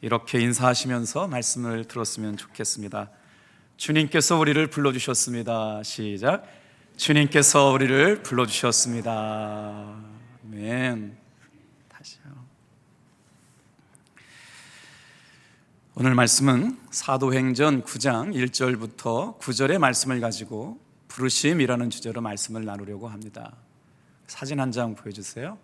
이렇게 인사하시면서 말씀을 들었으면 좋겠습니다. 주님께서 우리를 불러주셨습니다. 시작. 주님께서 우리를 불러주셨습니다. 아멘. 다시요. 오늘 말씀은 사도행전 9장 1절부터 9절의 말씀을 가지고 부르심이라는 주제로 말씀을 나누려고 합니다. 사진 한 장 보여주세요.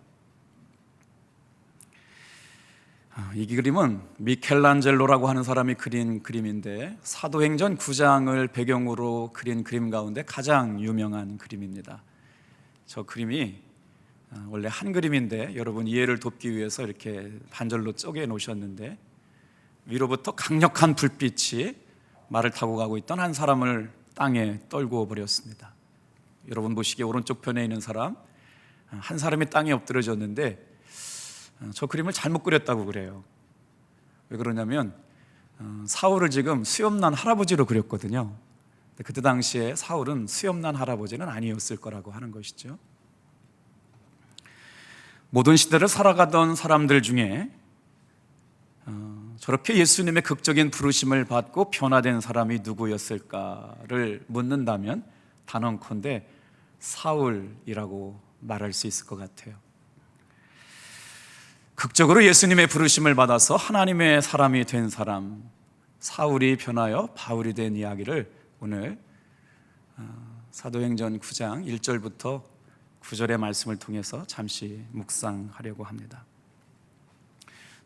이 그림은 미켈란젤로라고 하는 사람이 그린 그림인데 사도행전 9장을 배경으로 그린 그림 가운데 가장 유명한 그림입니다. 저 그림이 원래 한 그림인데 여러분 이해를 돕기 위해서 이렇게 반절로 쪼개 놓으셨는데 위로부터 강력한 불빛이 말을 타고 가고 있던 한 사람을 땅에 떨구어 버렸습니다. 여러분 보시기에 오른쪽 편에 있는 사람, 한 사람이 땅에 엎드려졌는데 저 그림을 잘못 그렸다고 그래요. 왜 그러냐면 사울을 지금 수염난 할아버지로 그렸거든요. 그때 당시에 사울은 수염난 할아버지는 아니었을 거라고 하는 것이죠. 모든 시대를 살아가던 사람들 중에 저렇게 예수님의 극적인 부르심을 받고 변화된 사람이 누구였을까를 묻는다면 단언컨대 사울이라고 말할 수 있을 것 같아요. 극적으로 예수님의 부르심을 받아서 하나님의 사람이 된 사람, 사울이 변하여 바울이 된 이야기를 오늘 사도행전 9장 1절부터 9절의 말씀을 통해서 잠시 묵상하려고 합니다.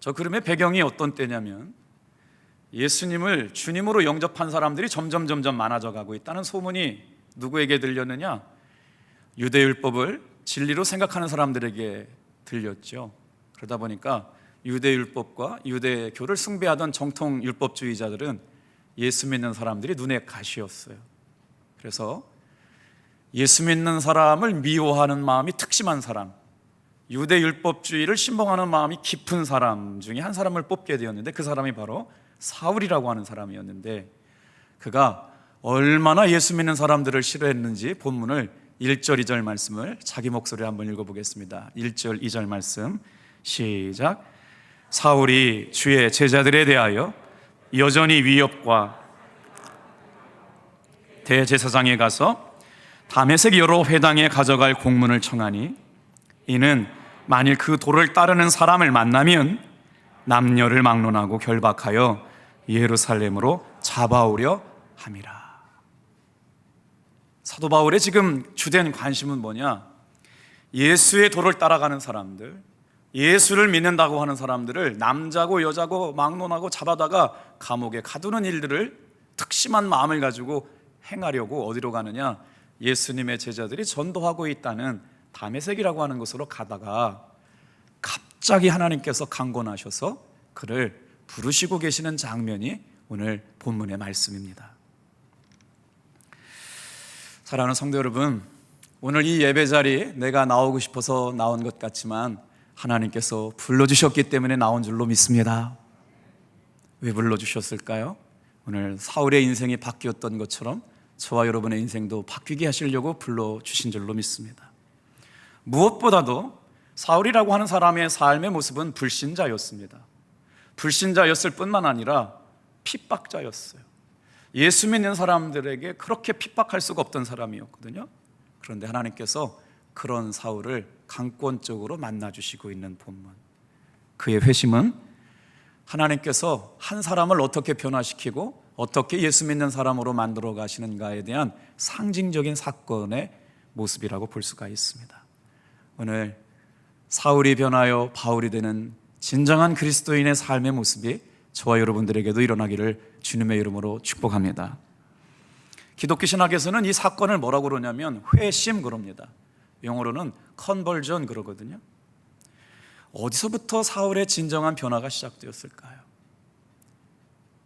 저 그림의 배경이 어떤 때냐면 예수님을 주님으로 영접한 사람들이 점점 많아져 가고 있다는 소문이 누구에게 들렸느냐? 유대율법을 진리로 생각하는 사람들에게 들렸죠. 그러다 보니까 유대율법과 유대교를 숭배하던 정통 율법주의자들은 예수 믿는 사람들이 눈에 가시였어요. 그래서 예수 믿는 사람을 미워하는 마음이 특심한 사람, 유대율법주의를 신봉하는 마음이 깊은 사람 중에 한 사람을 뽑게 되었는데 그 사람이 바로 사울이라고 하는 사람이었는데 그가 얼마나 예수 믿는 사람들을 싫어했는지 본문을 1절 2절 말씀을 자기 목소리로 한번 읽어보겠습니다. 1절 2절 말씀 시작. 사울이 주의 제자들에 대하여 여전히 위협과 대제사장에 가서 다메섹 여러 회당에 가져갈 공문을 청하니 이는 만일 그 도를 따르는 사람을 만나면 남녀를 막론하고 결박하여 예루살렘으로 잡아오려 함이라. 사도 바울의 지금 주된 관심은 뭐냐? 예수의 도를 따라가는 사람들, 예수를 믿는다고 하는 사람들을 남자고 여자고 막론하고 잡아다가 감옥에 가두는 일들을 특심한 마음을 가지고 행하려고 어디로 가느냐? 예수님의 제자들이 전도하고 있다는 다메섹이라고 하는 곳으로 가다가 갑자기 하나님께서 강권하셔서 그를 부르시고 계시는 장면이 오늘 본문의 말씀입니다. 사랑하는 성도 여러분, 오늘 이 예배 자리에 내가 나오고 싶어서 나온 것 같지만 하나님께서 불러주셨기 때문에 나온 줄로 믿습니다. 왜 불러주셨을까요? 오늘 사울의 인생이 바뀌었던 것처럼 저와 여러분의 인생도 바뀌게 하시려고 불러주신 줄로 믿습니다. 무엇보다도 사울이라고 하는 사람의 삶의 모습은 불신자였습니다. 불신자였을 뿐만 아니라 핍박자였어요. 예수 믿는 사람들에게 그렇게 핍박할 수가 없던 사람이었거든요. 그런데 하나님께서 그런 사울을 강권적으로 만나주시고 있는 본문. 그의 회심은 하나님께서 한 사람을 어떻게 변화시키고 어떻게 예수 믿는 사람으로 만들어 가시는가에 대한 상징적인 사건의 모습이라고 볼 수가 있습니다. 오늘 사울이 변하여 바울이 되는 진정한 그리스도인의 삶의 모습이 저와 여러분들에게도 일어나기를 주님의 이름으로 축복합니다. 기독교 신학에서는 이 사건을 뭐라고 그러냐면 회심 그럽니다. 영어로는 컨버전 그러거든요. 어디서부터 사울의 진정한 변화가 시작되었을까요?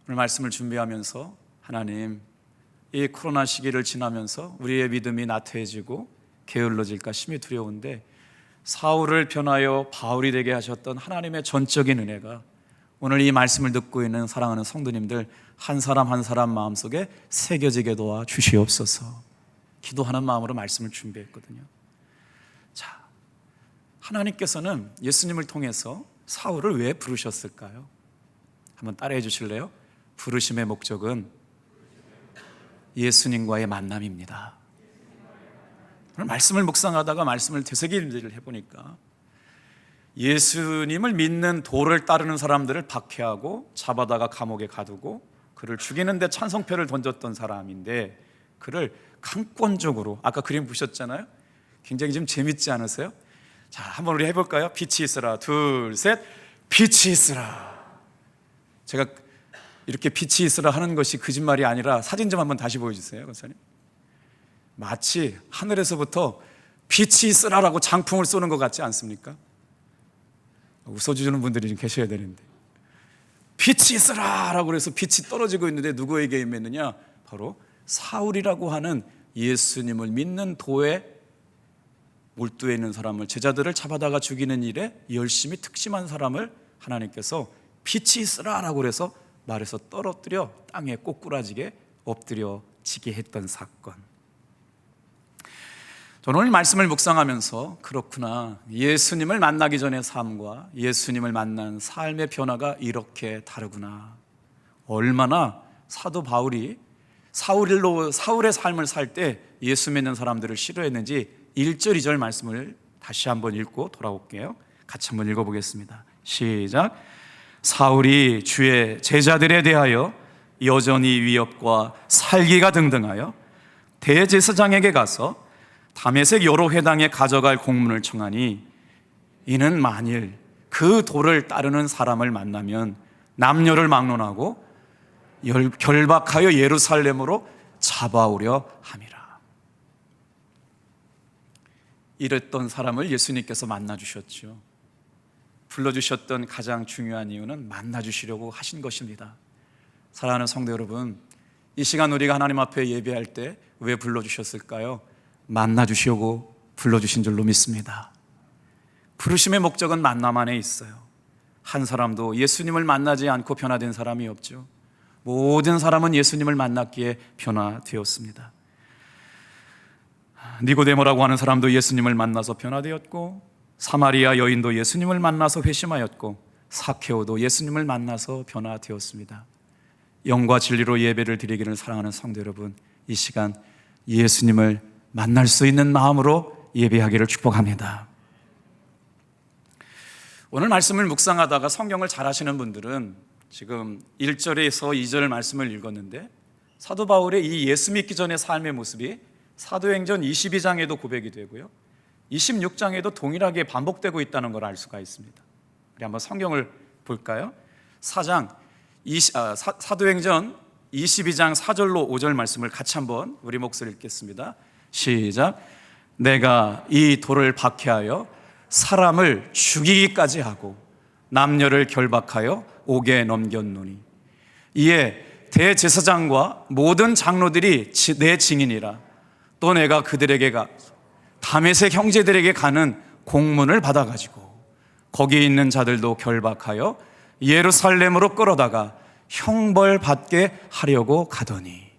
오늘 말씀을 준비하면서 하나님, 이 코로나 시기를 지나면서 우리의 믿음이 나태해지고 게을러질까 심히 두려운데 사울을 변하여 바울이 되게 하셨던 하나님의 전적인 은혜가 오늘 이 말씀을 듣고 있는 사랑하는 성도님들 한 사람 한 사람 마음속에 새겨지게 도와 주시옵소서. 기도하는 마음으로 말씀을 준비했거든요. 자, 하나님께서는 예수님을 통해서 사울을 왜 부르셨을까요? 한번 따라해 주실래요? 부르심의 목적은 예수님과의 만남입니다. 오늘 말씀을 묵상하다가 말씀을 되새김질을 해보니까 예수님을 믿는 도를 따르는 사람들을 박해하고 잡아다가 감옥에 가두고 그를 죽이는데 찬성표를 던졌던 사람인데, 그를 강권적으로, 아까 그림 보셨잖아요. 굉장히 좀 재밌지 않으세요? 자, 한번 우리 해볼까요? 빛이 있으라. 둘, 셋. 빛이 있으라. 제가 이렇게 빛이 있으라 하는 것이 거짓말이 아니라 사진 좀 한번 다시 보여주세요, 권사님. 마치 하늘에서부터 빛이 있으라라고 장풍을 쏘는 것 같지 않습니까? 웃어주는 분들이 좀 계셔야 되는데, 빛이 있으라라고 그래서 빛이 떨어지고 있는데 누구에게 임했느냐? 바로 사울이라고 하는 예수님을 믿는 도에 몰두해 있는 사람을, 제자들을 잡아다가 죽이는 일에 열심히 특심한 사람을 하나님께서 빛이 있으라라고 그래서 말에서 떨어뜨려 땅에 꼬꾸라지게 엎드려지게 했던 사건. 저는 오늘 말씀을 묵상하면서 그렇구나, 예수님을 만나기 전의 삶과 예수님을 만난 삶의 변화가 이렇게 다르구나. 얼마나 사도 바울이 사울의 삶을 살 때 예수 믿는 사람들을 싫어했는지 1절 2절 말씀을 다시 한번 읽고 돌아올게요. 같이 한번 읽어보겠습니다. 시작. 사울이 주의 제자들에 대하여 여전히 위협과 살기가 등등하여 대제사장에게 가서 다메섹 여러 회당에 가져갈 공문을 청하니, 이는 만일 그 도를 따르는 사람을 만나면 남녀를 막론하고 결박하여 예루살렘으로 잡아오려 함이라. 이랬던 사람을 예수님께서 만나주셨죠. 불러주셨던 가장 중요한 이유는 만나주시려고 하신 것입니다. 사랑하는 성도 여러분, 이 시간 우리가 하나님 앞에 예배할 때 왜 불러주셨을까요? 만나주시려고 불러주신 줄로 믿습니다. 부르심의 목적은 만남 안에 있어요. 한 사람도 예수님을 만나지 않고 변화된 사람이 없죠. 모든 사람은 예수님을 만났기에 변화되었습니다. 니고데모라고 하는 사람도 예수님을 만나서 변화되었고, 사마리아 여인도 예수님을 만나서 회심하였고, 사케오도 예수님을 만나서 변화되었습니다. 영과 진리로 예배를 드리기를 사랑하는 성도 여러분, 이 시간 예수님을 만날 수 있는 마음으로 예배하기를 축복합니다. 오늘 말씀을 묵상하다가 성경을 잘 아시는 분들은 지금 1절에서 2절 말씀을 읽었는데, 사도 바울의 이 예수 믿기 전의 삶의 모습이 사도행전 22장에도 고백이 되고요, 26장에도 동일하게 반복되고 있다는 걸 알 수가 있습니다. 우리 한번 성경을 볼까요? 사도행전 22장 4절로 5절 말씀을 같이 한번 우리 몫을 읽겠습니다. 시작. 내가 이 돌을 박해하여 사람을 죽이기까지 하고 남녀를 결박하여 옥에 넘겼노니, 이에 대제사장과 모든 장로들이 내 증인이라. 또 내가 그들에게 다메섹 형제들에게 가는 공문을 받아가지고 거기 있는 자들도 결박하여 예루살렘으로 끌어다가 형벌받게 하려고 가더니.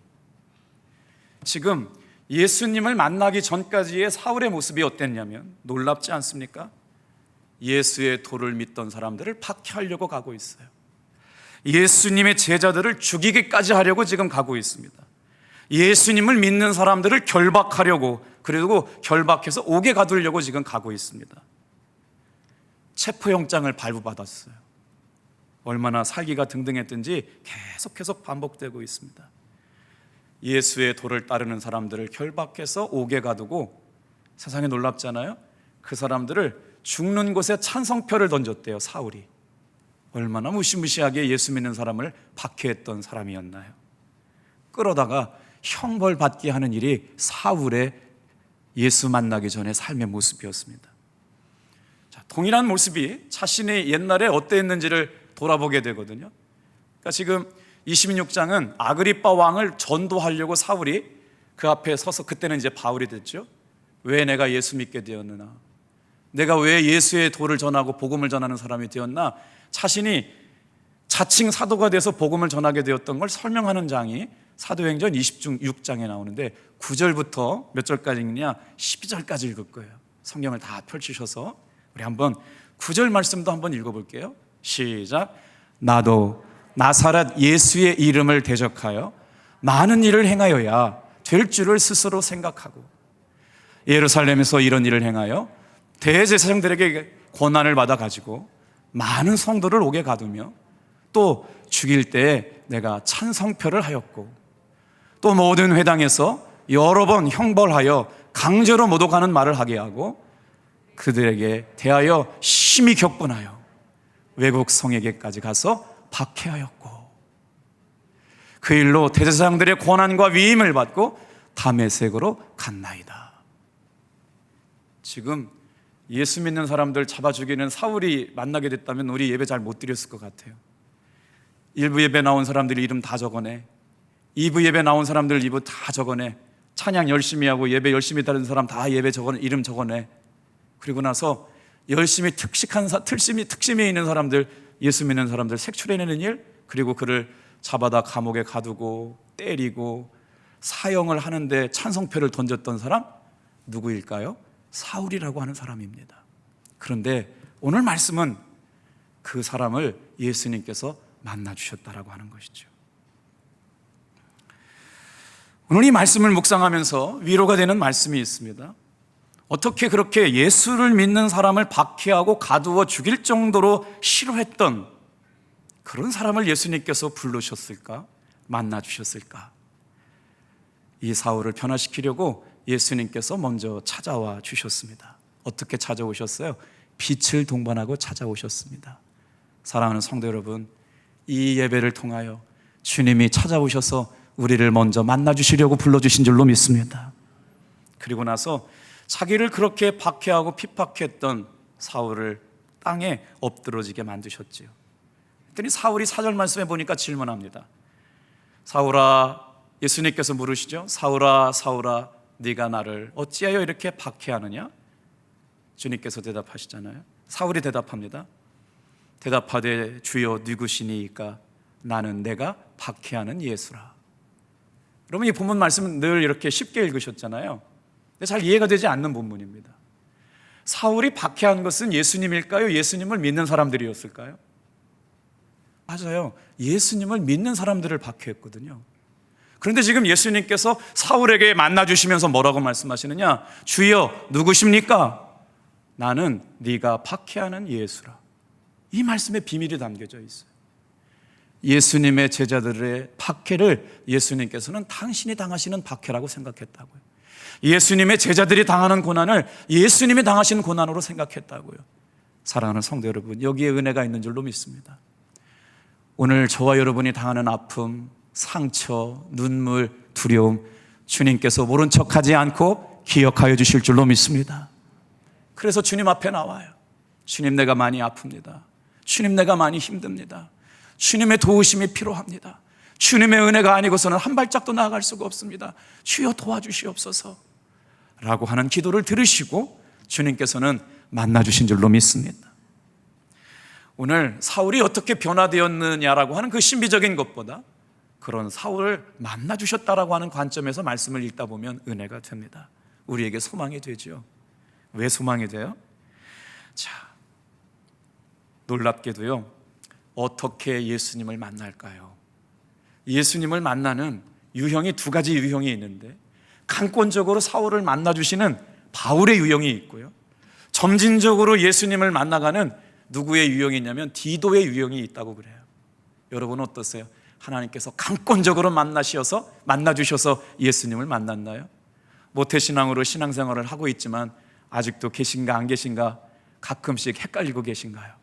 지금 예수님을 만나기 전까지의 사울의 모습이 어땠냐면, 놀랍지 않습니까? 예수의 도를 믿던 사람들을 박해하려고 가고 있어요. 예수님의 제자들을 죽이기까지 하려고 지금 가고 있습니다. 예수님을 믿는 사람들을 결박하려고, 그리고 결박해서 옥에 가두려고 지금 가고 있습니다. 체포영장을 발부받았어요. 얼마나 살기가 등등했든지 계속 반복되고 있습니다. 예수의 도를 따르는 사람들을 결박해서 옥에 가두고, 세상에 놀랍잖아요. 그 사람들을 죽는 곳에 찬성표를 던졌대요, 사울이. 얼마나 무시무시하게 예수 믿는 사람을 박해했던 사람이었나요? 끌어다가 형벌받게 하는 일이 사울의 예수 만나기 전의 삶의 모습이었습니다. 자, 동일한 모습이 자신의 옛날에 어땠는지를 돌아보게 되거든요. 그러니까 지금 26장은 아그리빠 왕을 전도하려고 사울이 그 앞에 서서, 그때는 이제 바울이 됐죠. 왜 내가 예수 믿게 되었느냐, 내가 왜 예수의 도를 전하고 복음을 전하는 사람이 되었나, 자신이 자칭 사도가 돼서 복음을 전하게 되었던 걸 설명하는 장이 사도행전 26장에 나오는데, 9절부터 몇 절까지 읽느냐, 12절까지 읽을 거예요. 성경을 다 펼치셔서 우리 한번 9절 말씀도 한번 읽어볼게요. 시작. 나도 나사렛 예수의 이름을 대적하여 많은 일을 행하여야 될 줄을 스스로 생각하고 예루살렘에서 이런 일을 행하여 대제사장들에게 권한을 받아 가지고 많은 성도를 옥에 가두며 또 죽일 때에 내가 찬성표를 하였고 또 모든 회당에서 여러 번 형벌하여 강제로 모독하는 말을 하게 하고 그들에게 대하여 심히 격분하여 외국 성에게까지 가서 박해하였고 그 일로 대제사장들의 권한과 위임을 받고 다메섹으로 갔나이다. 지금 예수 믿는 사람들 잡아 죽이는 사울이 만나게 됐다면 우리 예배 잘 못 드렸을 것 같아요. 1부 예배 나온 사람들 이름 다 적어내, 2부 예배 나온 사람들 이름 다 적어내, 찬양 열심히 하고 예배 열심히 따르는 사람 다 예배 적어내, 이름 적어내. 그리고 나서 열심히 특심이 있는 사람들, 예수 믿는 사람들 색출해내는 일, 그리고 그를 잡아다 감옥에 가두고 때리고 사형을 하는데 찬성표를 던졌던 사람 누구일까요? 사울이라고 하는 사람입니다. 그런데 오늘 말씀은 그 사람을 예수님께서 만나주셨다라고 하는 것이죠. 오늘 이 말씀을 묵상하면서 위로가 되는 말씀이 있습니다. 어떻게 그렇게 예수를 믿는 사람을 박해하고 가두어 죽일 정도로 싫어했던 그런 사람을 예수님께서 부르셨을까? 만나주셨을까? 이 사울을 변화시키려고 예수님께서 먼저 찾아와 주셨습니다. 어떻게 찾아오셨어요? 빛을 동반하고 찾아오셨습니다. 사랑하는 성도 여러분, 이 예배를 통하여 주님이 찾아오셔서 우리를 먼저 만나주시려고 불러주신 줄로 믿습니다. 그리고 나서 자기를 그렇게 박해하고 핍박했던 사울을 땅에 엎드러지게 만드셨지요. 그랬더니 사울이 4절 말씀에 보니까 질문합니다. 사울아, 예수님께서 물으시죠. 사울아, 사울아, 네가 나를 어찌하여 이렇게 박해하느냐? 주님께서 대답하시잖아요. 사울이 대답합니다. 대답하되 주여 누구시니이까? 나는 내가 박해하는 예수라. 여러분, 이 본문 말씀은 늘 이렇게 쉽게 읽으셨잖아요. 근데 잘 이해가 되지 않는 본문입니다. 사울이 박해한 것은 예수님일까요? 예수님을 믿는 사람들이었을까요? 맞아요. 예수님을 믿는 사람들을 박해했거든요. 그런데 지금 예수님께서 사울에게 만나주시면서 뭐라고 말씀하시느냐? 주여 누구십니까? 나는 네가 박해하는 예수라. 이 말씀에 비밀이 담겨져 있어요. 예수님의 제자들의 박해를 예수님께서는 당신이 당하시는 박해라고 생각했다고요. 예수님의 제자들이 당하는 고난을 예수님이 당하시는 고난으로 생각했다고요. 사랑하는 성도 여러분, 여기에 은혜가 있는 줄로 믿습니다. 오늘 저와 여러분이 당하는 아픔, 상처, 눈물, 두려움, 주님께서 모른 척하지 않고 기억하여 주실 줄로 믿습니다. 그래서 주님 앞에 나와요. 주님, 내가 많이 아픕니다. 주님, 내가 많이 힘듭니다. 주님의 도우심이 필요합니다. 주님의 은혜가 아니고서는 한 발짝도 나아갈 수가 없습니다. 주여 도와주시옵소서 라고 하는 기도를 들으시고 주님께서는 만나주신 줄로 믿습니다. 오늘 사울이 어떻게 변화되었느냐라고 하는 그 신비적인 것보다 그런 사울을 만나주셨다라고 하는 관점에서 말씀을 읽다 보면 은혜가 됩니다. 우리에게 소망이 되죠. 왜 소망이 돼요? 자, 놀랍게도요, 어떻게 예수님을 만날까요? 예수님을 만나는 유형이 두 가지 유형이 있는데, 강권적으로 사울을 만나주시는 바울의 유형이 있고요, 점진적으로 예수님을 만나가는 누구의 유형이 있냐면 디도의 유형이 있다고 그래요. 여러분 어떠세요? 하나님께서 강권적으로 만나주셔서 예수님을 만났나요? 모태신앙으로 신앙생활을 하고 있지만 아직도 계신가 안 계신가 가끔씩 헷갈리고 계신가요?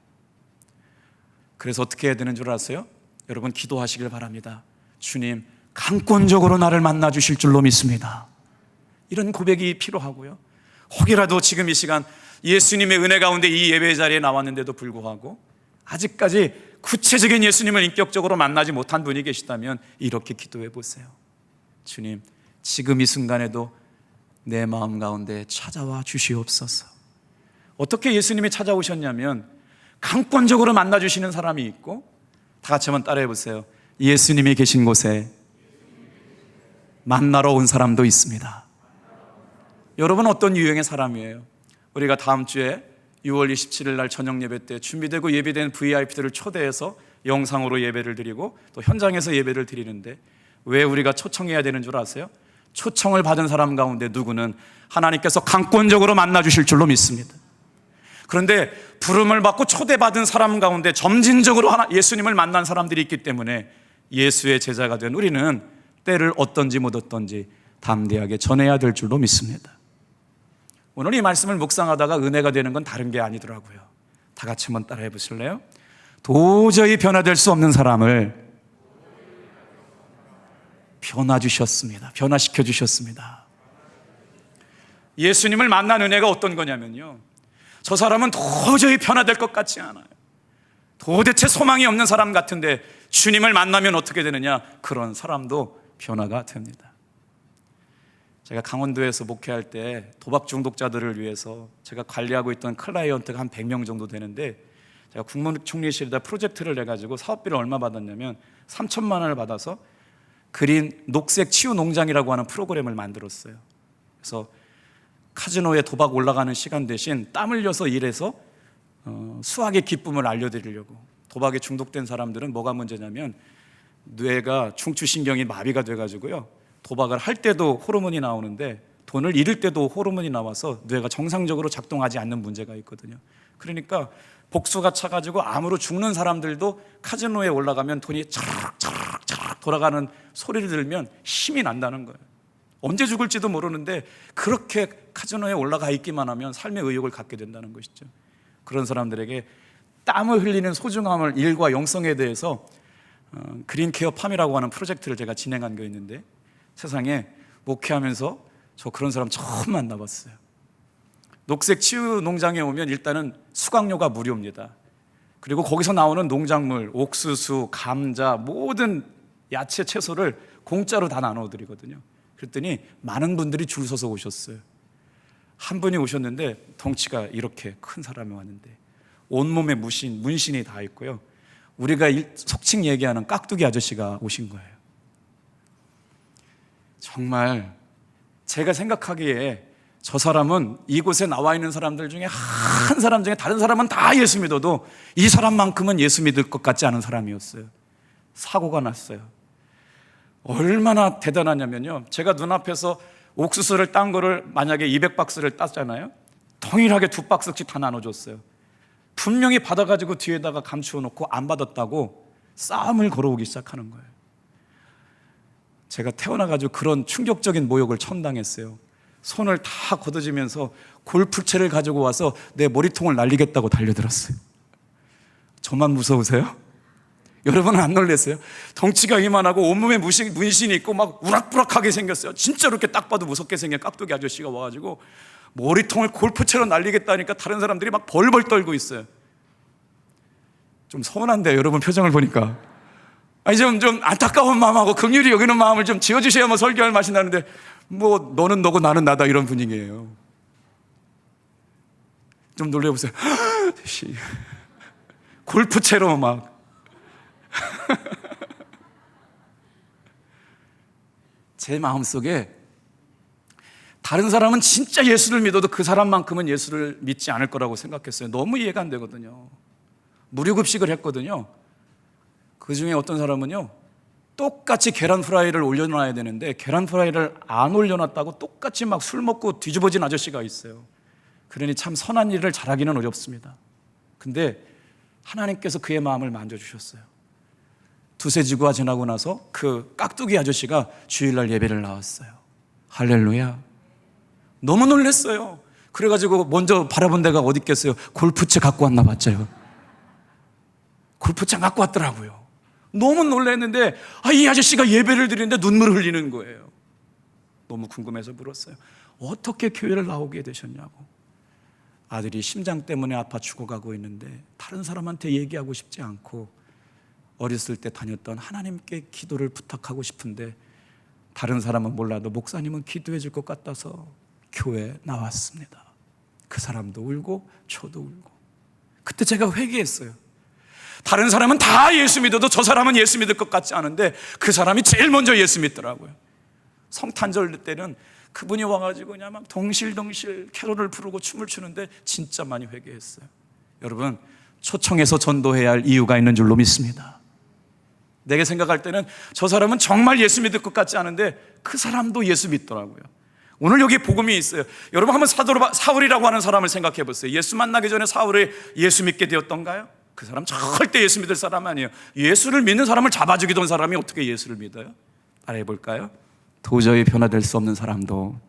그래서 어떻게 해야 되는 줄 아세요? 여러분 기도하시길 바랍니다. 주님, 강권적으로 나를 만나주실 줄로 믿습니다. 이런 고백이 필요하고요, 혹이라도 지금 이 시간 예수님의 은혜 가운데 이 예배 자리에 나왔는데도 불구하고 아직까지 구체적인 예수님을 인격적으로 만나지 못한 분이 계시다면 이렇게 기도해 보세요. 주님, 지금 이 순간에도 내 마음 가운데 찾아와 주시옵소서. 어떻게 예수님이 찾아오셨냐면 강권적으로 만나주시는 사람이 있고, 다 같이 한번 따라해 보세요. 예수님이 계신 곳에 만나러 온 사람도 있습니다. 여러분 어떤 유형의 사람이에요? 우리가 다음 주에 6월 27일 날 저녁 예배 때 준비되고 예비된 VIP들을 초대해서 영상으로 예배를 드리고 또 현장에서 예배를 드리는데 왜 우리가 초청해야 되는 줄 아세요? 초청을 받은 사람 가운데 누구는 하나님께서 강권적으로 만나주실 줄로 믿습니다. 그런데 부름을 받고 초대받은 사람 가운데 점진적으로 예수님을 만난 사람들이 있기 때문에 예수의 제자가 된 우리는 때를 어떤지 못 어떤지 담대하게 전해야 될 줄로 믿습니다. 오늘 이 말씀을 묵상하다가 은혜가 되는 건 다른 게 아니더라고요. 다 같이 한번 따라해 보실래요? 도저히 변화될 수 없는 사람을 변화주셨습니다. 변화시켜 주셨습니다. 예수님을 만난 은혜가 어떤 거냐면요, 저 사람은 도저히 변화될 것 같지 않아요. 도대체 소망이 없는 사람 같은데 주님을 만나면 어떻게 되느냐? 그런 사람도 변화가 됩니다. 제가 강원도에서 목회할 때 도박 중독자들을 위해서 제가 관리하고 있던 클라이언트가 한 100명 정도 되는데, 제가 국무총리실에다 프로젝트를 내가지고 사업비를 얼마 받았냐면 3천만 원을 받아서 그린 녹색 치유 농장이라고 하는 프로그램을 만들었어요. 그래서 카지노에 도박 올라가는 시간 대신 땀 흘려서 일해서 수학의 기쁨을 알려드리려고. 도박에 중독된 사람들은 뭐가 문제냐면 뇌가 중추신경이 마비가 돼가지고요, 도박을 할 때도 호르몬이 나오는데 돈을 잃을 때도 호르몬이 나와서 뇌가 정상적으로 작동하지 않는 문제가 있거든요. 그러니까 복수가 차가지고 암으로 죽는 사람들도 카지노에 올라가면 돈이 차락차락 돌아가는 소리를 들으면 힘이 난다는 거예요. 언제 죽을지도 모르는데 그렇게 카지노에 올라가 있기만 하면 삶의 의욕을 갖게 된다는 것이죠. 그런 사람들에게 땀을 흘리는 소중함을, 일과 영성에 대해서 그린케어 팜이라고 하는 프로젝트를 제가 진행한 게 있는데, 세상에 목회하면서 저 그런 사람 처음 만나봤어요. 녹색 치유 농장에 오면 일단은 수강료가 무료입니다. 그리고 거기서 나오는 농작물, 옥수수, 감자, 모든 야채, 채소를 공짜로 다 나눠드리거든요. 그랬더니 많은 분들이 줄 서서 오셨어요. 한 분이 오셨는데 덩치가 이렇게 큰 사람이 왔는데 온몸에 문신이 다 있고요, 우리가 속칭 얘기하는 깍두기 아저씨가 오신 거예요. 정말 제가 생각하기에 저 사람은 이곳에 나와 있는 사람들 중에 한 사람 중에 다른 사람은 다 예수 믿어도 이 사람만큼은 예수 믿을 것 같지 않은 사람이었어요. 사고가 났어요. 얼마나 대단하냐면요, 제가 눈앞에서 옥수수를 딴 거를 만약에 200박스를 땄잖아요, 동일하게 2박스씩 다 나눠줬어요. 분명히 받아가지고 뒤에다가 감추어 놓고 안 받았다고 싸움을 걸어오기 시작하는 거예요. 제가 태어나가지고 그런 충격적인 모욕을 처음 당했어요. 손을 다 걷어지면서 골프채를 가지고 와서 내 머리통을 날리겠다고 달려들었어요. 저만 무서우세요? 여러분은 안 놀랐어요? 덩치가 이만하고 온몸에 문신이 있고 막 우락부락하게 생겼어요. 진짜로 이렇게 딱 봐도 무섭게 생긴 깍두기 아저씨가 와가지고 머리통을 골프채로 날리겠다니까 다른 사람들이 막 벌벌 떨고 있어요. 좀 서운한데, 여러분 표정을 보니까. 아니 좀 안타까운 마음하고 긍휼히 여기는 마음을 좀 지어주셔야 뭐 설교할 맛이 나는데, 뭐 너는 너고 나는 나다 이런 분위기예요. 좀 놀래보세요. 골프채로 막. 제 마음속에 다른 사람은 진짜 예수를 믿어도 그 사람만큼은 예수를 믿지 않을 거라고 생각했어요. 너무 이해가 안 되거든요. 무료급식을 했거든요. 그 중에 어떤 사람은요, 똑같이 계란 프라이를 올려놔야 되는데 계란 프라이를 안 올려놨다고 똑같이 막 술 먹고 뒤집어진 아저씨가 있어요. 그러니 참 선한 일을 잘하기는 어렵습니다. 근데 하나님께서 그의 마음을 만져주셨어요. 두세 지구가 지나고 나서 그 깍두기 아저씨가 주일날 예배를 나왔어요. 할렐루야. 너무 놀랐어요. 그래가지고 먼저 바라본 데가 어디 있겠어요? 골프채 갖고 왔나 봤죠. 골프채 갖고 왔더라고요. 너무 놀랐는데 이 아저씨가 예배를 드리는데 눈물을 흘리는 거예요. 너무 궁금해서 물었어요. 어떻게 교회를 나오게 되셨냐고. 아들이 심장 때문에 아파 죽어가고 있는데 다른 사람한테 얘기하고 싶지 않고 어렸을 때 다녔던 하나님께 기도를 부탁하고 싶은데 다른 사람은 몰라도 목사님은 기도해 줄 것 같아서 교회에 나왔습니다. 그 사람도 울고 저도 울고. 그때 제가 회개했어요. 다른 사람은 다 예수 믿어도 저 사람은 예수 믿을 것 같지 않은데 그 사람이 제일 먼저 예수 믿더라고요. 성탄절 때는 그분이 와가지고 그냥 막 덩실덩실 캐롤을 부르고 춤을 추는데 진짜 많이 회개했어요. 여러분, 초청해서 전도해야 할 이유가 있는 줄로 믿습니다. 내게 생각할 때는 저 사람은 정말 예수 믿을 것 같지 않은데 그 사람도 예수 믿더라고요. 오늘 여기 복음이 있어요. 여러분 한번 사울이라고 하는 사람을 생각해 보세요. 예수 만나기 전에 사울이 예수 믿게 되었던가요? 그 사람 절대 예수 믿을 사람 아니에요. 예수를 믿는 사람을 잡아 죽이던 사람이 어떻게 예수를 믿어요? 따라해 볼까요? 도저히 변화될 수 없는 사람도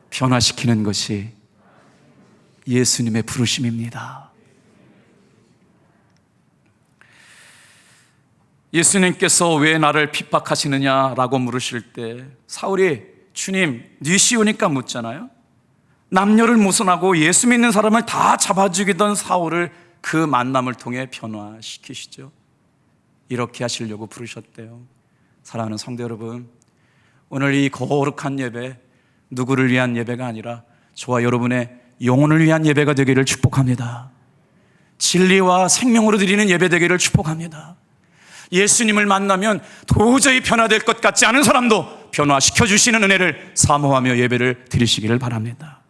변화시키는 것이 예수님의 부르심입니다. 예수님께서 왜 나를 핍박하시느냐라고 물으실 때 사울이 주님, 네 쉬우니까 묻잖아요. 남녀를 모순하고 예수 믿는 사람을 다 잡아 죽이던 사울을 그 만남을 통해 변화시키시죠. 이렇게 하시려고 부르셨대요. 사랑하는 성도 여러분, 오늘 이 거룩한 예배, 누구를 위한 예배가 아니라 저와 여러분의 영혼을 위한 예배가 되기를 축복합니다. 진리와 생명으로 드리는 예배 되기를 축복합니다. 예수님을 만나면 도저히 변화될 것 같지 않은 사람도 변화시켜 주시는 은혜를 사모하며 예배를 드리시기를 바랍니다.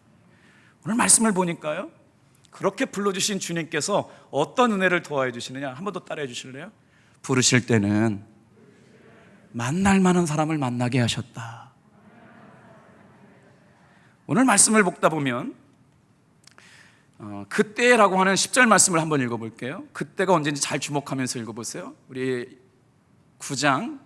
오늘 말씀을 보니까요, 그렇게 불러주신 주님께서 어떤 은혜를 도와해 주시느냐, 한 번 더 따라해 주실래요? 부르실 때는 만날 만한 사람을 만나게 하셨다. 오늘 말씀을 읽다 보면 그때라고 하는 10절 말씀을 한번 읽어볼게요. 그때가 언제인지 잘 주목하면서 읽어보세요. 우리 9장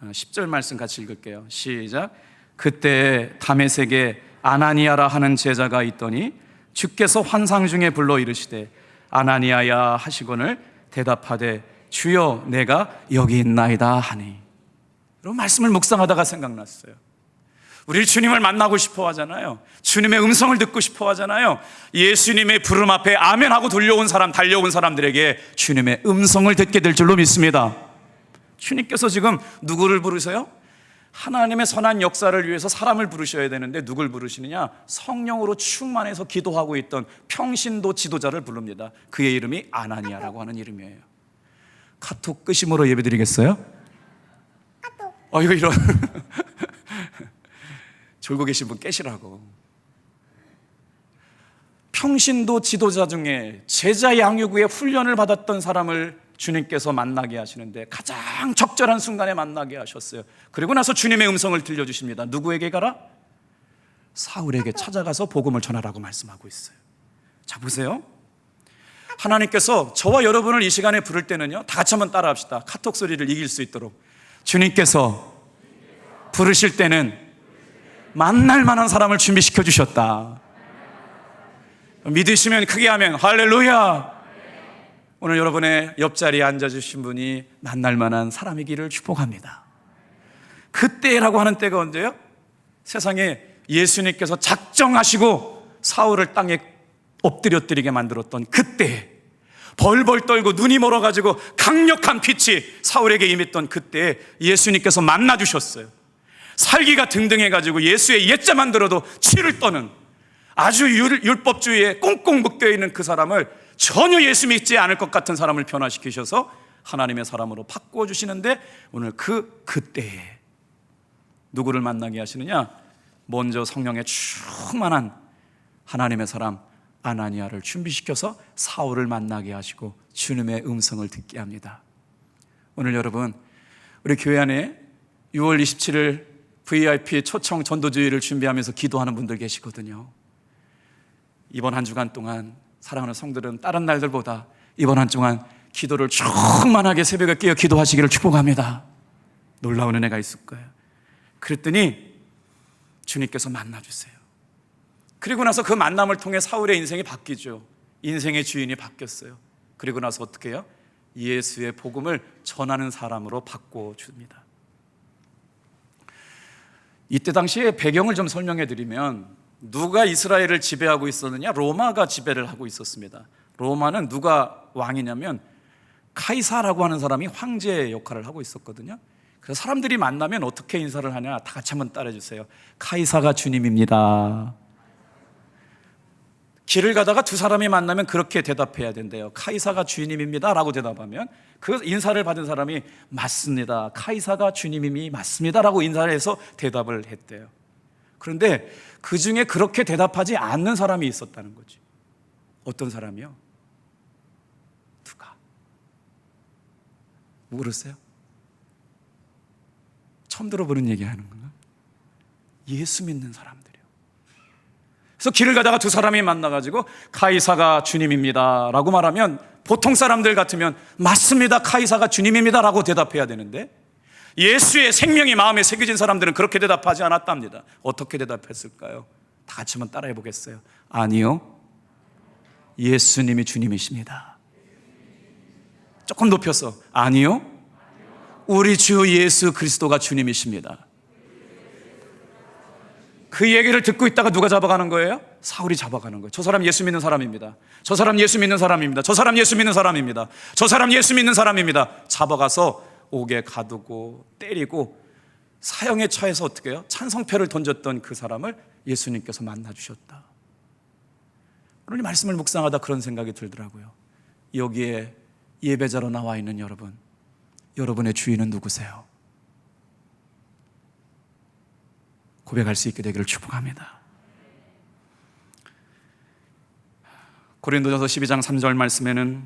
10절 말씀 같이 읽을게요. 시작. 그때 다메섹에 아나니아라 하는 제자가 있더니 주께서 환상 중에 불러 이르시되 아나니아야 하시거늘 대답하되 주여 내가 여기 있나이다 하니. 이런 말씀을 묵상하다가 생각났어요. 우리 주님을 만나고 싶어 하잖아요. 주님의 음성을 듣고 싶어 하잖아요. 예수님의 부름 앞에 아멘하고 달려온 사람들에게 주님의 음성을 듣게 될 줄로 믿습니다. 주님께서 지금 누구를 부르세요? 하나님의 선한 역사를 위해서 사람을 부르셔야 되는데 누굴 부르시느냐? 성령으로 충만해서 기도하고 있던 평신도 지도자를 부릅니다. 그의 이름이 아나니아라고 하는 이름이에요. 카톡 끄심으로 예배드리겠어요? 이거 이런 졸고 계신 분 깨시라고. 평신도 지도자 중에 제자 양육 후에 훈련을 받았던 사람을 주님께서 만나게 하시는데 가장 적절한 순간에 만나게 하셨어요. 그리고 나서 주님의 음성을 들려주십니다. 누구에게 가라? 사울에게 찾아가서 복음을 전하라고 말씀하고 있어요. 자, 보세요. 하나님께서 저와 여러분을 이 시간에 부를 때는요, 다 같이 한번 따라합시다. 카톡 소리를 이길 수 있도록. 주님께서 부르실 때는 만날 만한 사람을 준비시켜 주셨다. 믿으시면 크게 하면 할렐루야. 오늘 여러분의 옆자리에 앉아주신 분이 만날 만한 사람이기를 축복합니다. 그때라고 하는 때가 언제요? 세상에 예수님께서 작정하시고 사울을 땅에 엎드려뜨리게 만들었던 그때, 벌벌 떨고 눈이 멀어가지고 강력한 빛이 사울에게 임했던 그때 예수님께서 만나주셨어요. 살기가 등등해가지고 예수의 옛자만 들어도 치를 떠는 아주 율법주의에 꽁꽁 묶여있는 그 사람을 전혀 예수 믿지 않을 것 같은 사람을 변화시키셔서 하나님의 사람으로 바꾸어 주시는데, 오늘 그때에 누구를 만나게 하시느냐? 먼저 성령에 충만한 하나님의 사람 아나니아를 준비시켜서 사울을 만나게 하시고 주님의 음성을 듣게 합니다. 오늘 여러분, 우리 교회 안에 6월 27일 VIP 초청 전도주의를 준비하면서 기도하는 분들 계시거든요. 이번 한 주간 동안 사랑하는 성들은 다른 날들보다 이번 한 주간 기도를 충만하게 새벽에 깨어 기도하시기를 축복합니다. 놀라운 은혜가 있을 거예요. 그랬더니 주님께서 만나주세요. 그리고 나서 그 만남을 통해 사울의 인생이 바뀌죠. 인생의 주인이 바뀌었어요. 그리고 나서 어떻게 해요? 예수의 복음을 전하는 사람으로 바꿔줍니다. 이때 당시에 배경을 좀 설명해 드리면, 누가 이스라엘을 지배하고 있었느냐? 로마가 지배를 하고 있었습니다. 로마는 누가 왕이냐면 카이사라고 하는 사람이 황제 역할을 하고 있었거든요. 그래서 사람들이 만나면 어떻게 인사를 하냐? 다 같이 한번 따라해 주세요. 카이사가 주님입니다. 길을 가다가 두 사람이 만나면 그렇게 대답해야 된대요. 카이사가 주님입니다 라고 대답하면 그 인사를 받은 사람이 맞습니다, 카이사가 주님임이 맞습니다 라고 인사를 해서 대답을 했대요. 그런데 그 중에 그렇게 대답하지 않는 사람이 있었다는 거죠. 어떤 사람이요? 누가? 모르세요? 처음 들어보는 얘기 하는 건가? 예수 믿는 사람들이요. 그래서 길을 가다가 두 사람이 만나가지고 카이사가 주님입니다 라고 말하면 보통 사람들 같으면 맞습니다, 카이사가 주님입니다 라고 대답해야 되는데 예수의 생명이 마음에 새겨진 사람들은 그렇게 대답하지 않았답니다. 어떻게 대답했을까요? 다 같이 한번 따라해 보겠어요. 아니요, 예수님이 주님이십니다. 조금 높여서 아니요, 우리 주 예수 그리스도가 주님이십니다. 그 얘기를 듣고 있다가 누가 잡아가는 거예요? 사울이 잡아가는 거예요. 저 사람 예수 믿는 사람입니다. 저 사람 예수 믿는 사람입니다. 저 사람 예수 믿는 사람입니다. 저 사람 예수 믿는 사람입니다. 잡아가서 옥에 가두고 때리고 사형에 처해서 어떻게 해요? 찬성표를 던졌던 그 사람을 예수님께서 만나주셨다. 오늘 이 말씀을 묵상하다 그런 생각이 들더라고요. 여기에 예배자로 나와 있는 여러분, 여러분의 주인은 누구세요? 고백할 수 있게 되기를 축복합니다. 고린도전서 12장 3절 말씀에는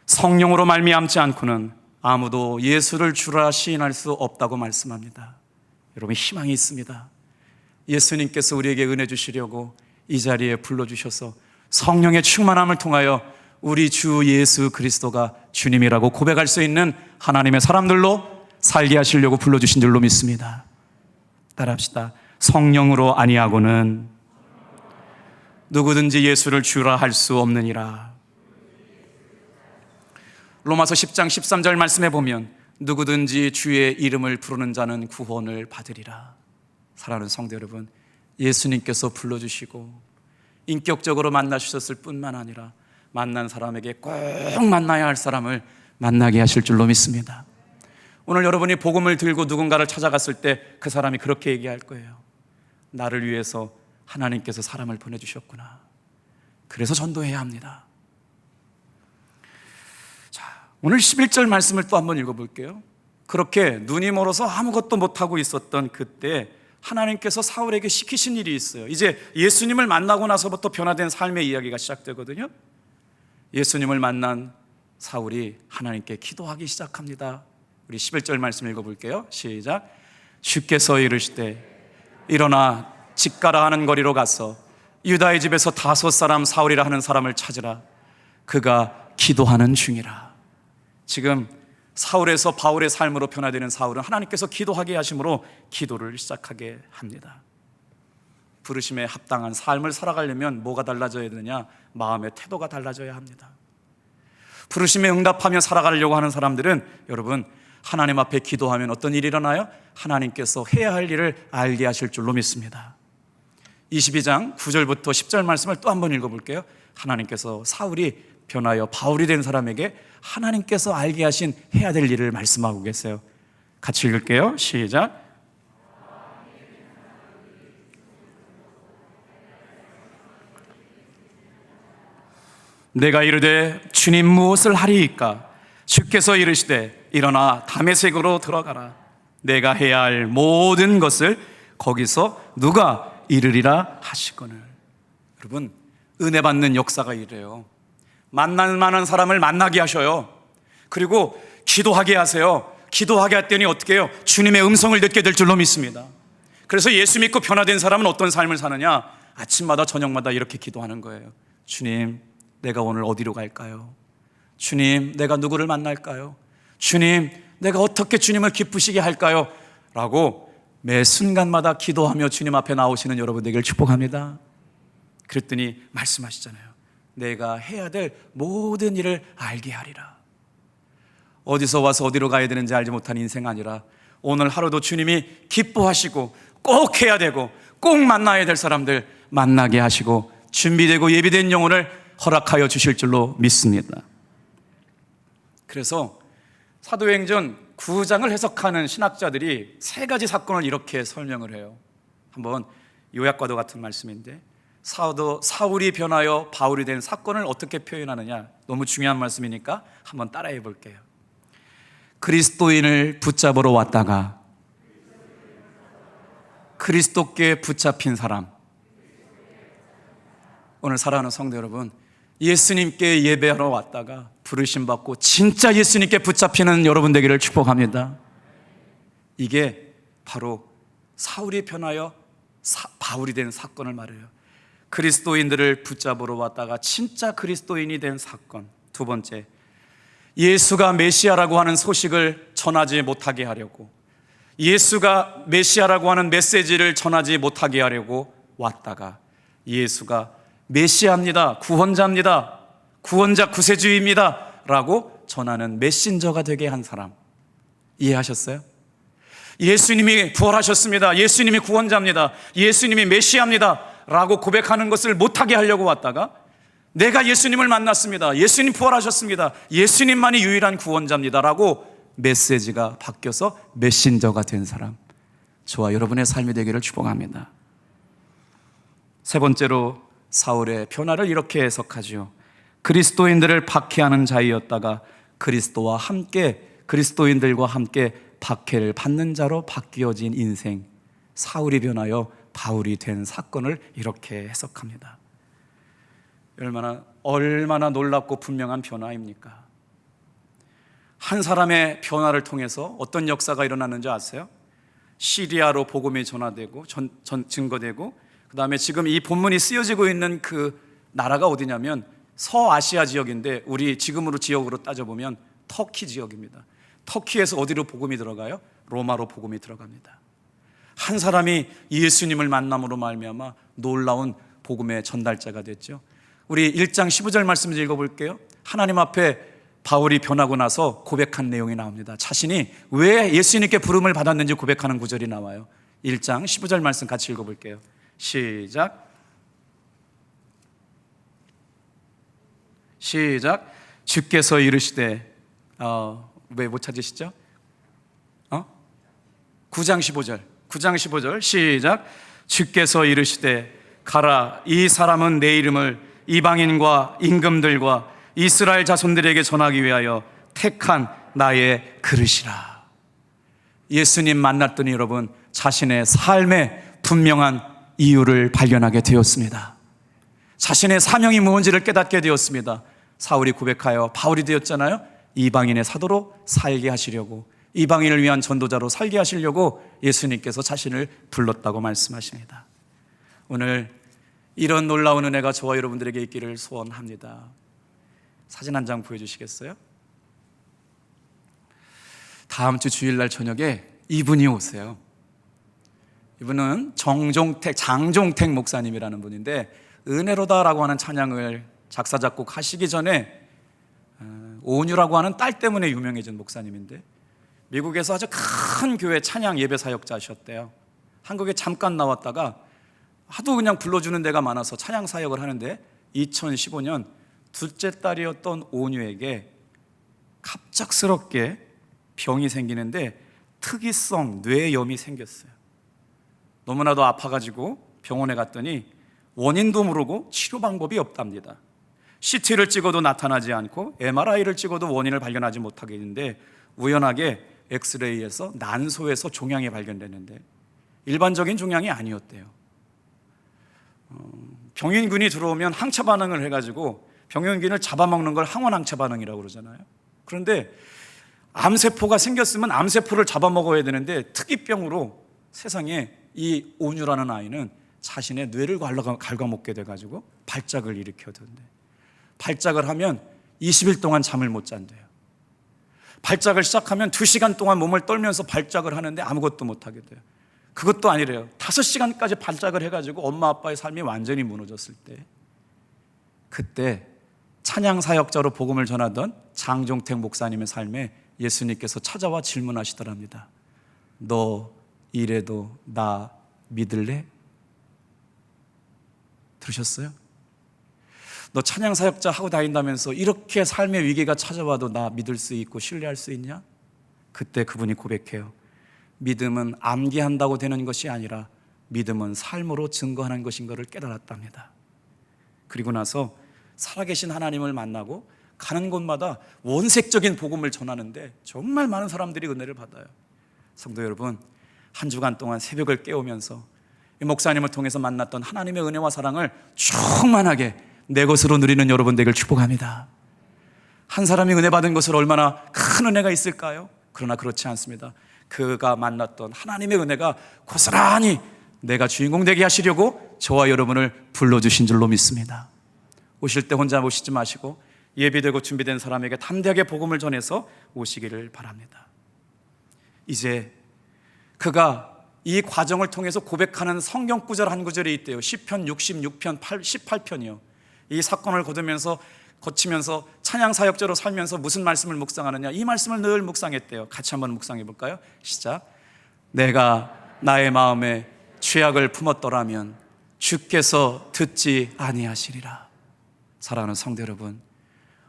성령으로 말미암지 않고는 아무도 예수를 주라 시인할 수 없다고 말씀합니다. 여러분, 희망이 있습니다. 예수님께서 우리에게 은혜 주시려고 이 자리에 불러주셔서 성령의 충만함을 통하여 우리 주 예수 그리스도가 주님이라고 고백할 수 있는 하나님의 사람들로 살게 하시려고 불러주신 줄로 믿습니다. 따라합시다. 성령으로 아니하고는 누구든지 예수를 주라 할 수 없느니라. 로마서 10장 13절 말씀에 보면 누구든지 주의 이름을 부르는 자는 구원을 받으리라. 사랑하는 성도 여러분, 예수님께서 불러주시고 인격적으로 만나주셨을 뿐만 아니라 만난 사람에게 꼭 만나야 할 사람을 만나게 하실 줄로 믿습니다. 오늘 여러분이 복음을 들고 누군가를 찾아갔을 때 그 사람이 그렇게 얘기할 거예요. 나를 위해서 하나님께서 사람을 보내주셨구나. 그래서 전도해야 합니다. 자, 오늘 11절 말씀을 또 한번 읽어볼게요. 그렇게 눈이 멀어서 아무것도 못하고 있었던 그때 하나님께서 사울에게 시키신 일이 있어요. 이제 예수님을 만나고 나서부터 변화된 삶의 이야기가 시작되거든요. 예수님을 만난 사울이 하나님께 기도하기 시작합니다. 우리 11절 말씀 읽어볼게요. 시작. 주께서 이르시되 일어나 직가라 하는 거리로 가서 유다의 집에서 다섯 사람 사울이라 하는 사람을 찾으라. 그가 기도하는 중이라. 지금 사울에서 바울의 삶으로 변화되는 사울은 하나님께서 기도하게 하심으로 기도를 시작하게 합니다. 부르심에 합당한 삶을 살아가려면 뭐가 달라져야 되느냐? 마음의 태도가 달라져야 합니다. 부르심에 응답하며 살아가려고 하는 사람들은 여러분, 하나님 앞에 기도하면 어떤 일이 일어나요? 하나님께서 해야 할 일을 알게 하실 줄로 믿습니다. 22장 9절부터 10절 말씀을 또 한번 읽어볼게요. 하나님께서 사울이 변하여 바울이 된 사람에게 하나님께서 알게 하신 해야 될 일을 말씀하고 계세요. 같이 읽을게요. 시작. 내가 이르되 주님 무엇을 하리이까? 주께서 이르시되 일어나 다메섹으로 들어가라. 내가 해야 할 모든 것을 거기서 누가 이르리라 하시거늘. 여러분, 은혜 받는 역사가 이래요. 만날 만한 사람을 만나게 하셔요. 그리고 기도하게 하세요. 기도하게 했더니 어떻게 해요? 주님의 음성을 듣게 될 줄로 믿습니다. 그래서 예수 믿고 변화된 사람은 어떤 삶을 사느냐? 아침마다 저녁마다 이렇게 기도하는 거예요. 주님, 내가 오늘 어디로 갈까요? 주님, 내가 누구를 만날까요? 주님, 내가 어떻게 주님을 기쁘시게 할까요? 라고 매 순간마다 기도하며 주님 앞에 나오시는 여러분 되기를 축복합니다. 그랬더니 말씀하시잖아요. 내가 해야 될 모든 일을 알게 하리라. 어디서 와서 어디로 가야 되는지 알지 못한 인생 아니라 오늘 하루도 주님이 기뻐하시고 꼭 해야 되고 꼭 만나야 될 사람들 만나게 하시고 준비되고 예비된 영혼을 허락하여 주실 줄로 믿습니다. 그래서 사도행전 9장을 해석하는 신학자들이 세 가지 사건을 이렇게 설명을 해요. 한번 요약과도 같은 말씀인데, 사울이 변하여 바울이 된 사건을 어떻게 표현하느냐, 너무 중요한 말씀이니까 한번 따라해 볼게요. 그리스도인을 붙잡으러 왔다가 그리스도께 붙잡힌 사람. 오늘 사랑하는 성도 여러분, 예수님께 예배하러 왔다가 부르심 받고 진짜 예수님께 붙잡히는 여러분 되기를 축복합니다. 이게 바로 사울이 변하여 바울이 된 사건을 말해요. 그리스도인들을 붙잡으러 왔다가 진짜 그리스도인이 된 사건. 두 번째, 예수가 메시아라고 하는 소식을 전하지 못하게 하려고, 예수가 메시아라고 하는 메시지를 전하지 못하게 하려고 왔다가 예수가 메시아입니다, 구원자입니다, 구원자 구세주입니다 라고 전하는 메신저가 되게 한 사람. 이해하셨어요? 예수님이 부활하셨습니다, 예수님이 구원자입니다, 예수님이 메시아입니다 라고 고백하는 것을 못하게 하려고 왔다가 내가 예수님을 만났습니다, 예수님 부활하셨습니다, 예수님만이 유일한 구원자입니다 라고 메시지가 바뀌어서 메신저가 된 사람. 저와 여러분의 삶이 되기를 축복합니다. 세 번째로 사울의 변화를 이렇게 해석하죠. 그리스도인들을 박해하는 자이었다가 그리스도인들과 함께 박해를 받는 자로 바뀌어진 인생, 사울이 변하여 바울이 된 사건을 이렇게 해석합니다. 얼마나 놀랍고 분명한 변화입니까? 한 사람의 변화를 통해서 어떤 역사가 일어났는지 아세요? 시리아로 복음이 전화되고 증거되고, 그 다음에 지금 이 본문이 쓰여지고 있는 그 나라가 어디냐면 서아시아 지역인데, 우리 지금으로 지역으로 따져보면 터키 지역입니다. 터키에서 어디로 복음이 들어가요? 로마로 복음이 들어갑니다. 한 사람이 예수님을 만남으로 말미암아 놀라운 복음의 전달자가 됐죠. 우리 1장 15절 말씀 읽어볼게요. 하나님 앞에 바울이 변하고 나서 고백한 내용이 나옵니다. 자신이 왜 예수님께 부름을 받았는지 고백하는 구절이 나와요. 1장 15절 말씀 같이 읽어볼게요. 시작. 주께서 이르시되, 왜 못 찾으시죠? 9장 15절 시작. 주께서 이르시되 가라, 이 사람은 내 이름을 이방인과 임금들과 이스라엘 자손들에게 전하기 위하여 택한 나의 그릇이라. 예수님 만났더니 여러분, 자신의 삶의 분명한 이유를 발견하게 되었습니다. 자신의 사명이 무엇인지를 깨닫게 되었습니다. 사울이 고백하여 바울이 되었잖아요. 이방인의 사도로 살게 하시려고, 이방인을 위한 전도자로 살게 하시려고 예수님께서 자신을 불렀다고 말씀하십니다. 오늘 이런 놀라운 은혜가 저와 여러분들에게 있기를 소원합니다. 사진 한 장 보여주시겠어요? 다음 주 주일날 저녁에 이분이 오세요. 이분은 장종택 목사님이라는 분인데, 은혜로다라고 하는 찬양을 작사 작곡하시기 전에 온유라고 하는 딸 때문에 유명해진 목사님인데, 미국에서 아주 큰 교회 찬양 예배 사역자셨대요. 한국에 잠깐 나왔다가 하도 그냥 불러주는 데가 많아서 찬양 사역을 하는데, 2015년 둘째 딸이었던 온유에게 갑작스럽게 병이 생기는데 특이성 뇌염이 생겼어요. 너무나도 아파가지고 병원에 갔더니 원인도 모르고 치료 방법이 없답니다. CT를 찍어도 나타나지 않고 MRI를 찍어도 원인을 발견하지 못하게 했는데, 우연하게 엑스레이에서 난소에서 종양이 발견됐는데 일반적인 종양이 아니었대요. 병인균이 들어오면 항체 반응을 해가지고 병원균을 잡아먹는 걸 항원항체 반응이라고 그러잖아요. 그런데 암세포가 생겼으면 암세포를 잡아먹어야 되는데, 특이병으로 세상에 이 온유라는 아이는 자신의 뇌를 갉아먹게 돼가지고 발작을 일으켜던데, 발작을 하면 20일 동안 잠을 못 잔대요. 발작을 시작하면 2시간 동안 몸을 떨면서 발작을 하는데 아무것도 못하게 돼요. 그것도 아니래요. 5시간까지 발작을 해가지고 엄마 아빠의 삶이 완전히 무너졌을 때, 그때 찬양 사역자로 복음을 전하던 장종택 목사님의 삶에 예수님께서 찾아와 질문하시더랍니다. 너 이래도 나 믿을래? 들으셨어요? 너 찬양 사역자 하고 다닌다면서 이렇게 삶의 위기가 찾아와도 나 믿을 수 있고 신뢰할 수 있냐? 그때 그분이 고백해요. 믿음은 암기한다고 되는 것이 아니라 믿음은 삶으로 증거하는 것인 것을 깨달았답니다. 그리고 나서 살아계신 하나님을 만나고 가는 곳마다 원색적인 복음을 전하는데 정말 많은 사람들이 은혜를 받아요. 성도 여러분, 한 주간 동안 새벽을 깨우면서 이 목사님을 통해서 만났던 하나님의 은혜와 사랑을 충만하게 내 것으로 누리는 여러분 되길 축복합니다. 한 사람이 은혜 받은 것을 얼마나 큰 은혜가 있을까요? 그러나 그렇지 않습니다. 그가 만났던 하나님의 은혜가 고스란히 내가 주인공 되게 하시려고 저와 여러분을 불러주신 줄로 믿습니다. 오실 때 혼자 오시지 마시고 예비되고 준비된 사람에게 담대하게 복음을 전해서 오시기를 바랍니다. 이제 그가 이 과정을 통해서 고백하는 성경 구절 한 구절이 있대요. 시편 66편 18편이요. 이 사건을 거치면서 찬양 사역자로 살면서 무슨 말씀을 묵상하느냐, 이 말씀을 늘 묵상했대요. 같이 한번 묵상해 볼까요? 시작. 내가 나의 마음에 죄악을 품었더라면 주께서 듣지 아니하시리라. 사랑하는 성도 여러분,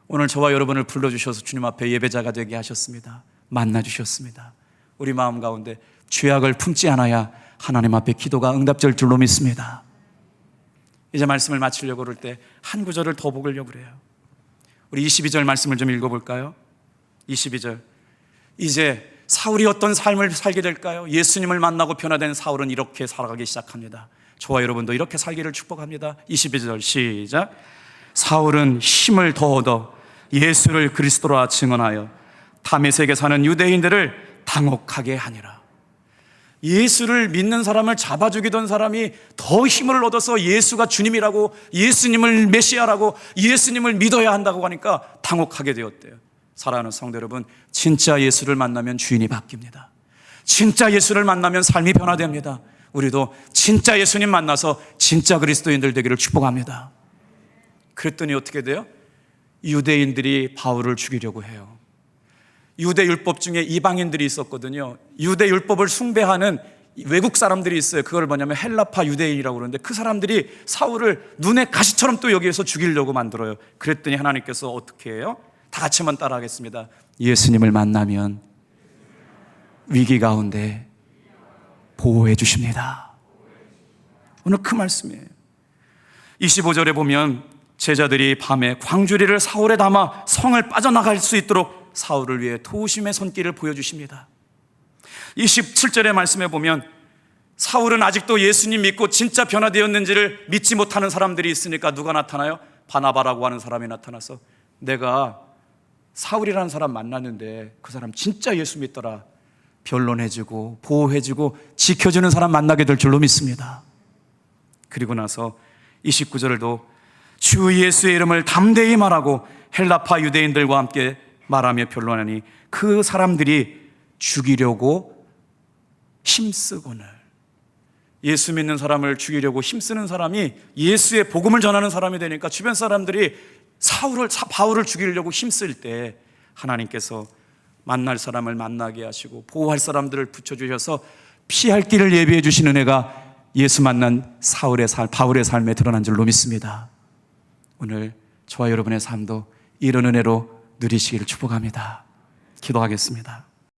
오늘 저와 여러분을 불러주셔서 주님 앞에 예배자가 되게 하셨습니다. 만나주셨습니다. 우리 마음 가운데 죄악을 품지 않아야 하나님 앞에 기도가 응답될 줄로 믿습니다. 이제 말씀을 마치려고 그럴 때 한 구절을 더 보려고 그래요. 우리 22절 말씀을 좀 읽어볼까요? 22절. 이제 사울이 어떤 삶을 살게 될까요? 예수님을 만나고 변화된 사울은 이렇게 살아가기 시작합니다. 저와 여러분도 이렇게 살기를 축복합니다. 22절 시작. 사울은 힘을 더 얻어 예수를 그리스도라 증언하여 다메섹에 사는 유대인들을 당혹하게 하니라. 예수를 믿는 사람을 잡아주기던 사람이 더 힘을 얻어서 예수가 주님이라고, 예수님을 메시아라고, 예수님을 믿어야 한다고 하니까 당혹하게 되었대요. 사랑하는 성도 여러분, 진짜 예수를 만나면 주인이 바뀝니다. 진짜 예수를 만나면 삶이 변화됩니다. 우리도 진짜 예수님 만나서 진짜 그리스도인들 되기를 축복합니다. 그랬더니 어떻게 돼요? 유대인들이 바울을 죽이려고 해요. 유대 율법 중에 이방인들이 있었거든요. 유대 율법을 숭배하는 외국 사람들이 있어요. 그걸 뭐냐면 헬라파 유대인이라고 그러는데, 그 사람들이 사울을 눈에 가시처럼 또 여기에서 죽이려고 만들어요. 그랬더니 하나님께서 어떻게 해요? 다 같이 한번 따라하겠습니다. 예수님을 만나면 위기 가운데 보호해 주십니다. 오늘 그 말씀이에요. 25절에 보면 제자들이 밤에 광주리를 사울에 담아 성을 빠져나갈 수 있도록 사울을 위해 도심의 손길을 보여주십니다. 27절의 말씀에 보면 사울은 아직도 예수님 믿고 진짜 변화되었는지를 믿지 못하는 사람들이 있으니까 누가 나타나요? 바나바라고 하는 사람이 나타나서 내가 사울이라는 사람 만났는데 그 사람 진짜 예수 믿더라, 변론해주고 보호해주고 지켜주는 사람 만나게 될 줄로 믿습니다. 그리고 나서 29절도 주 예수의 이름을 담대히 말하고 헬라파 유대인들과 함께 말하며 변론하니 그 사람들이 죽이려고 힘쓰고는, 예수 믿는 사람을 죽이려고 힘쓰는 사람이 예수의 복음을 전하는 사람이 되니까 주변 사람들이 바울을 죽이려고 힘쓸 때 하나님께서 만날 사람을 만나게 하시고 보호할 사람들을 붙여주셔서 피할 길을 예비해 주신 은혜가 예수 만난 바울의 삶에 드러난 줄로 믿습니다. 오늘 저와 여러분의 삶도 이런 은혜로 누리시기를 축복합니다. 기도하겠습니다.